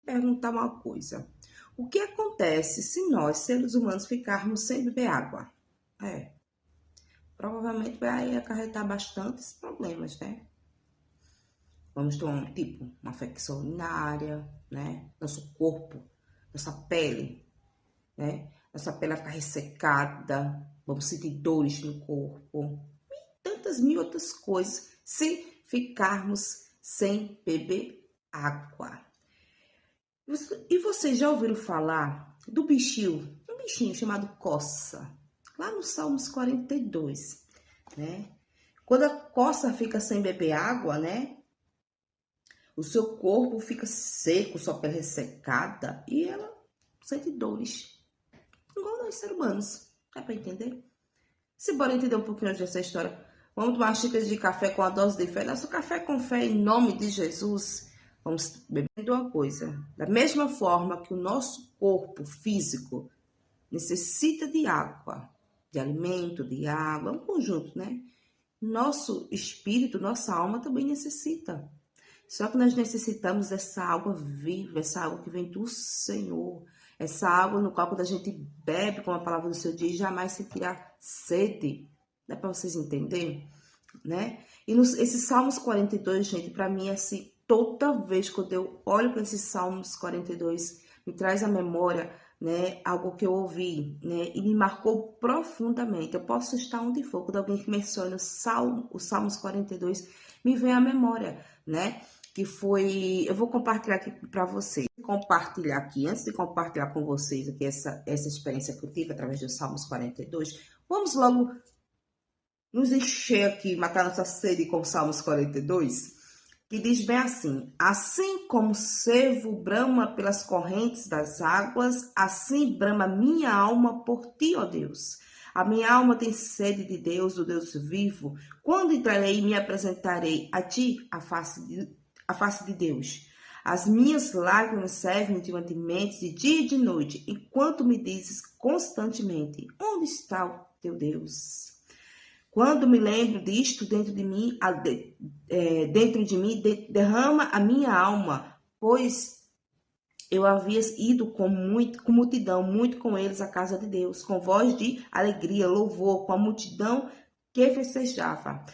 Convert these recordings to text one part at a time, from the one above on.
perguntar uma coisa. O que acontece se nós, seres humanos, ficarmos sem beber água? É, provavelmente vai acarretar bastantes problemas, né? Vamos ter uma infecção urinária, né? Nosso corpo, nossa pele, né? Nossa pele vai ficar ressecada, vamos sentir dores no corpo, e tantas mil outras coisas se ficarmos sem beber água. E vocês já ouviram falar do bichinho, um bichinho chamado coça, lá no Salmos 42, né? Quando a coça fica sem beber água, né? O seu corpo fica seco, sua pele ressecada e ela sente dores, igual nós seres humanos. Dá para entender? Se bora entender um pouquinho hoje dessa história, vamos tomar uma xícara de café com a dose de fé. Nosso café com fé em nome de Jesus. Vamos bebendo uma coisa. Da mesma forma que o nosso corpo físico necessita de água, de alimento, de água, um conjunto, né? Nosso espírito, nossa alma também necessita. Só que nós necessitamos dessa água viva, essa água que vem do Senhor. Essa água no qual quando a gente bebe, como a palavra do Senhor diz, jamais sentirá sede. Dá para vocês entenderem? Né? E esse Salmos 42, gente, para mim é assim, toda vez que eu olho para esses Salmos 42, me traz à memória, né, algo que eu ouvi, né, e me marcou profundamente. Eu posso estar onde for, quando alguém que menciona o Salmos 42, me vem à memória, né? Que foi, eu vou compartilhar aqui para vocês. Compartilhar aqui, antes de compartilhar com vocês aqui essa experiência que eu tive através do Salmos 42, vamos logo nos encher aqui, matar nossa sede com Salmos 42, que diz bem assim: assim como o cervo brama pelas correntes das águas, assim brama minha alma por ti, ó Deus. A minha alma tem sede de Deus, do Deus vivo. Quando entrarei e me apresentarei a ti, a face de Deus. As minhas lágrimas servem diariamente, de dia e de noite, enquanto me dizes constantemente: onde está o teu Deus? Quando me lembro disto dentro de mim, derrama a minha alma, pois eu havia ido com multidão, muito com eles à casa de Deus, com voz de alegria, louvor, com a multidão que festejava.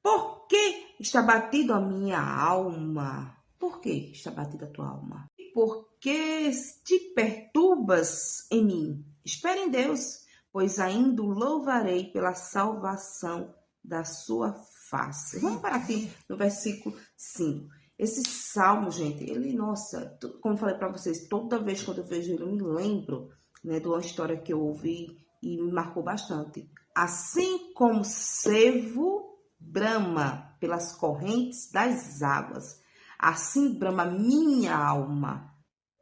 Por que está batido a minha alma? Por que está batida a tua alma? Por que te perturbas em mim? Espere em Deus, pois ainda o louvarei pela salvação da sua face. Vamos parar aqui no versículo 5. Esse salmo, gente, ele, nossa, como eu falei para vocês, toda vez que eu vejo ele, eu me lembro, né, de uma história que eu ouvi e me marcou bastante. Assim como cervo brama pelas correntes das águas, assim brama minha alma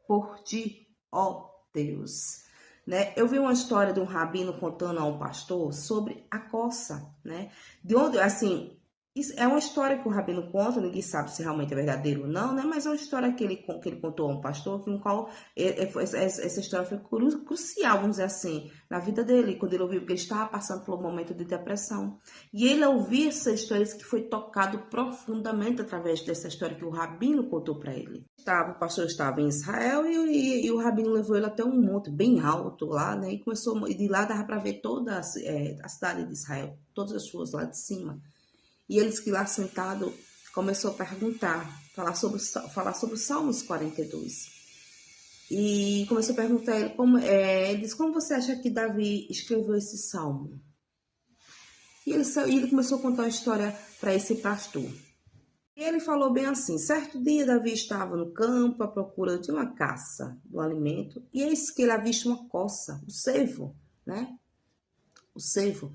por ti, ó Deus. Né? Eu vi uma história de um rabino contando a um pastor sobre a coça, né? De onde, assim, isso é uma história que o rabino conta, ninguém sabe se realmente é verdadeiro ou não, né? Mas é uma história que ele contou a um pastor, no qual essa história foi crucial, vamos dizer assim, na vida dele, quando ele ouviu, porque ele estava passando por um momento de depressão. E ele ouviu essa história que foi tocado profundamente através dessa história que o rabino contou para ele. O pastor estava em Israel e o rabino levou ele até um monte bem alto lá, né? E começou, e de lá dava para ver toda a cidade de Israel, todas as ruas lá de cima. E eles que lá sentado começou a perguntar, falar sobre o Salmos 42. E começou a perguntar a ele, ele disse, como você acha que Davi escreveu esse salmo? E ele começou a contar uma história para esse pastor. E ele falou bem assim, certo dia Davi estava no campo à procura de uma caça, do alimento, e eis que ele avista uma coça, o cervo, né? O cervo.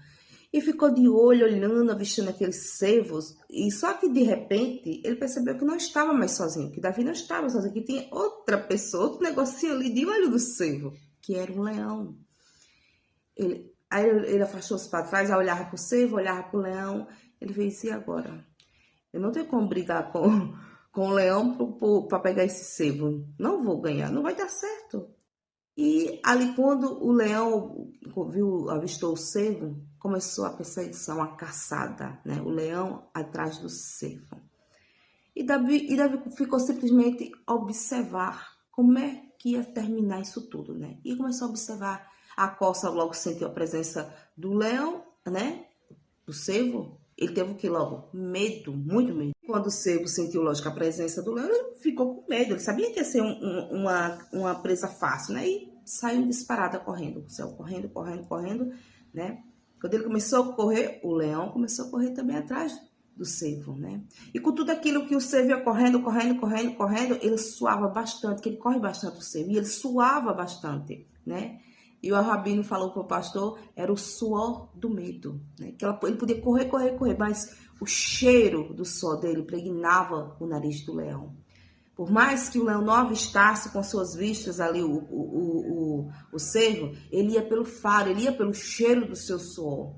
E ficou de olho, olhando, avistando aqueles cervos. E só que de repente ele percebeu que não estava mais sozinho, que Davi não estava sozinho, que tinha outra pessoa, outro negocinho ali de olho do cervo, que era um leão. Aí ele afastou-se para trás, olhava para o cervo, olhava para o leão. Ele fez, e agora? Eu não tenho como brigar com o leão para pegar esse cervo. Não vou ganhar, não vai dar certo. E ali quando o leão avistou o cervo, começou a perseguição, a caçada, né? O leão atrás do cervo. E Davi ficou simplesmente a observar como é que ia terminar isso tudo, né? E começou a observar. A Corça logo sentiu a presença do leão, né? Do cervo. Ele teve o que logo? Medo, muito medo. Quando o cervo sentiu, lógico, a presença do leão, ele ficou com medo. Ele sabia que ia ser uma presa fácil, né? E saiu disparada correndo. Saiu correndo, correndo, correndo, né? Quando ele começou a correr, o leão começou a correr também atrás do cervo, né? E com tudo aquilo que o cervo ia correndo, correndo, correndo, correndo, ele suava bastante, que ele corre bastante o cervo, e ele suava bastante, né? E o rabino falou para o pastor, era o suor do medo, né? Que ele podia correr, correr, correr, mas o cheiro do suor dele impregnava o nariz do leão. Por mais que o leão não avistasse com suas vistas ali o cervo, ele ia pelo faro, ele ia pelo cheiro do seu suor.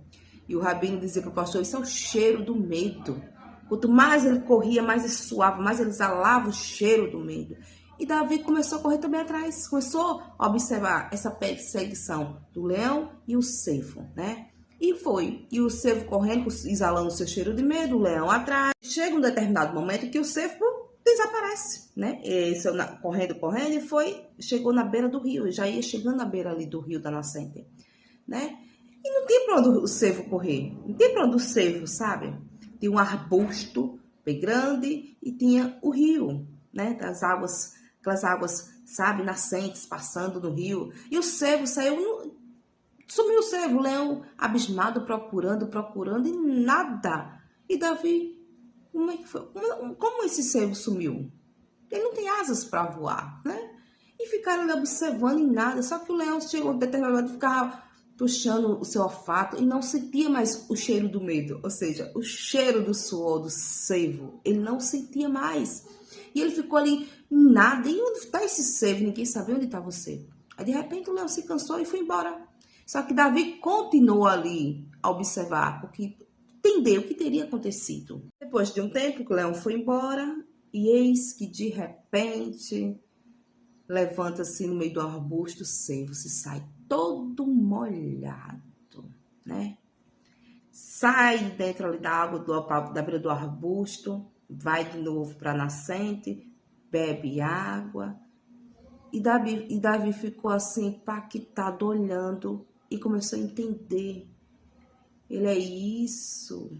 E o rabino dizia para o pastor, isso é o cheiro do medo. Quanto mais ele corria, mais ele suava, mais ele exalava o cheiro do medo. E Davi começou a correr também atrás, começou a observar essa perseguição do leão e o cervo, né? E foi, e o cervo correndo, exalando o seu cheiro de medo, o leão atrás. Chega um determinado momento que o cervo desaparece, né? Correndo, correndo, e chegou na beira do rio, já ia chegando na beira ali do rio da nascente, né? E não tinha para onde o cervo correr, não tinha para onde o cervo, sabe? Tinha um arbusto bem grande e tinha o rio, né? Das águas, aquelas águas, sabe, nascentes, passando no rio. E o cervo saiu, sumiu o cervo, o leão abismado, procurando, procurando, e nada. E Davi, como é que foi? Como esse cervo sumiu? Ele não tem asas para voar, né? E ficaram ali observando e nada. Só que o leão chegou a determinado momento, ficava puxando o seu olfato e não sentia mais o cheiro do medo, ou seja, o cheiro do suor do cervo, ele não sentia mais. E ele ficou ali, nada. E onde está esse cervo? Ninguém sabia onde estava o cervo. Aí de repente o leão se cansou e foi embora. Só que Davi continuou ali a observar, porque entendeu o que teria acontecido. Depois de um tempo que o leão foi embora, e eis que de repente levanta-se no meio do arbusto o cervo, se sai todo molhado, né? Sai dentro ali da água, da beira do arbusto, vai de novo para a nascente, bebe água. E Davi ficou assim, impactado, olhando, e começou a entender. Ele é isso.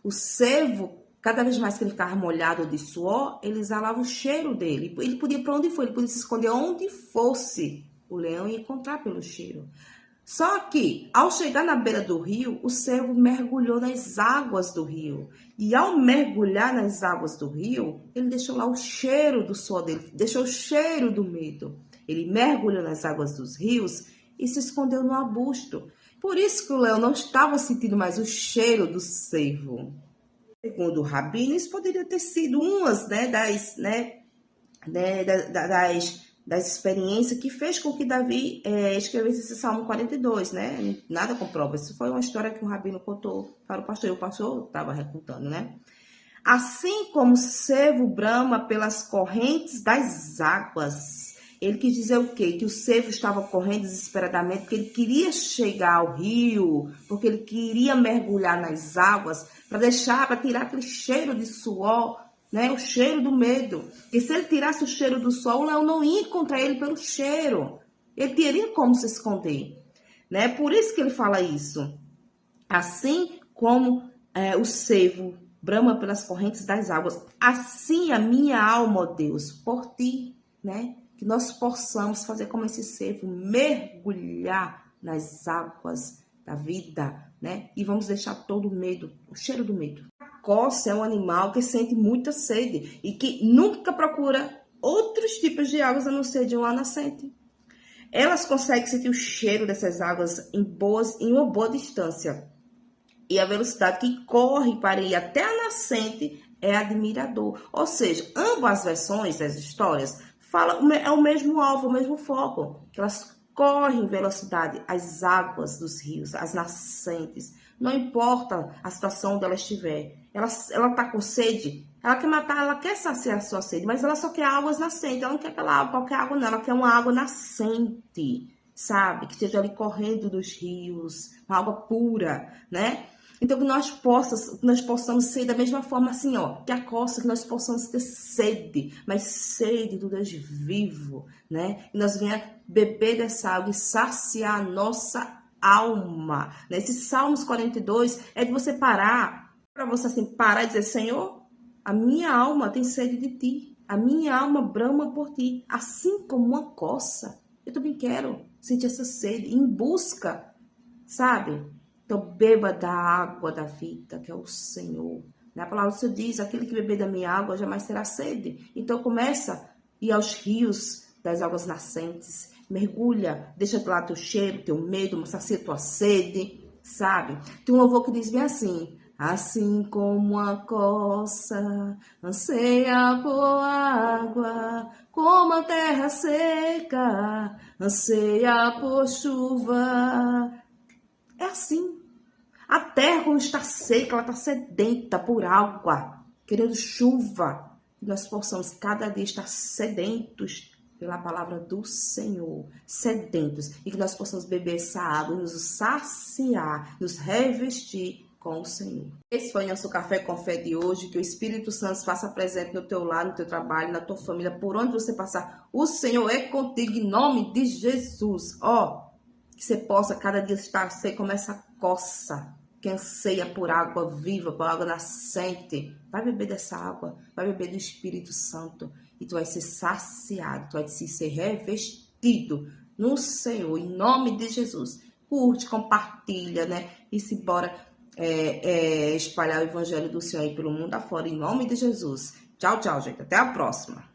O cervo, cada vez mais que ele ficava molhado de suor, ele exalava o cheiro dele. Ele podia para onde for, ele podia se esconder onde fosse. O leão ia encontrar pelo cheiro. Só que, ao chegar na beira do rio, o cervo mergulhou nas águas do rio. E ao mergulhar nas águas do rio, ele deixou lá o cheiro do suor dele, deixou o cheiro do medo. Ele mergulhou nas águas dos rios e se escondeu no arbusto. Por isso que o leão não estava sentindo mais o cheiro do cervo. Segundo o rabino, isso poderia ter sido umas, né, das experiências que fez com que Davi escrevesse esse Salmo 42, né? Nada comprova. Isso foi uma história que o rabino contou para o pastor, e o pastor estava recontando, né? Assim como o cervo brama pelas correntes das águas. Ele quis dizer o quê? Que o cervo estava correndo desesperadamente porque ele queria chegar ao rio, porque ele queria mergulhar nas águas para tirar aquele cheiro de suor, né? O cheiro do medo. E se ele tirasse o cheiro do suor, o leão não ia encontrar ele pelo cheiro. Ele teria como se esconder, né? Por isso que ele fala isso. Assim como o cervo brama pelas correntes das águas, assim a minha alma, ó Deus, por ti, né? Que nós possamos fazer como esse cervo, mergulhar nas águas da vida, né? E vamos deixar todo o medo, o cheiro do medo. A coça é um animal que sente muita sede e que nunca procura outros tipos de águas a não ser de uma nascente. Elas conseguem sentir o cheiro dessas águas em uma boa distância. E a velocidade que corre para ir até a nascente é admirador. Ou seja, ambas as versões das histórias é o mesmo alvo, o mesmo foco. Que elas correm em velocidade, as águas dos rios, as nascentes. Não importa a situação onde ela estiver. Ela está com sede, ela quer matar, ela quer saciar a sua sede, mas ela só quer águas nascentes. Ela não quer aquela água, qualquer água não. Ela quer uma água nascente, sabe? Que esteja ali correndo dos rios, uma água pura, né? Então, que nós possamos ser da mesma forma assim, ó, que a costa, que nós possamos ter sede, mas sede do Deus vivo, né? E nós venhamos beber dessa água e saciar a nossa alma. Nesse Salmos 42 é de você parar, para você assim, parar e dizer, Senhor, a minha alma tem sede de ti, a minha alma brama por ti, assim como uma coça. Eu também quero sentir essa sede, em busca, sabe? Então, beba da água da vida, que é o Senhor. A palavra do Senhor diz, aquele que beber da minha água jamais terá sede. Então, começa a ir aos rios das águas nascentes. Mergulha, deixa de lá teu cheiro, teu medo, sacia tua sede, sabe? Tem um louvor que diz bem assim, assim como a coça anseia por água, como a terra seca anseia por chuva. É assim. A terra, quando está seca, ela está sedenta por água, querendo chuva. Que nós possamos cada dia estar sedentos pela palavra do Senhor, sedentos, e que nós possamos beber essa água, nos saciar, nos revestir com o Senhor. Esse foi o nosso Café com Fé de hoje. Que o Espírito Santo se faça presente no teu lar, no teu trabalho, na tua família, por onde você passar. O Senhor é contigo, em nome de Jesus. Ó, que você possa cada dia estar seco como essa coça que anseia por água viva, por água nascente. Vai beber dessa água, vai beber do Espírito Santo e tu vai ser saciado, tu vai ser revestido no Senhor, em nome de Jesus. Curte, compartilha, né? E se bora espalhar o Evangelho do Senhor aí pelo mundo afora, em nome de Jesus. Tchau, tchau, gente. Até a próxima.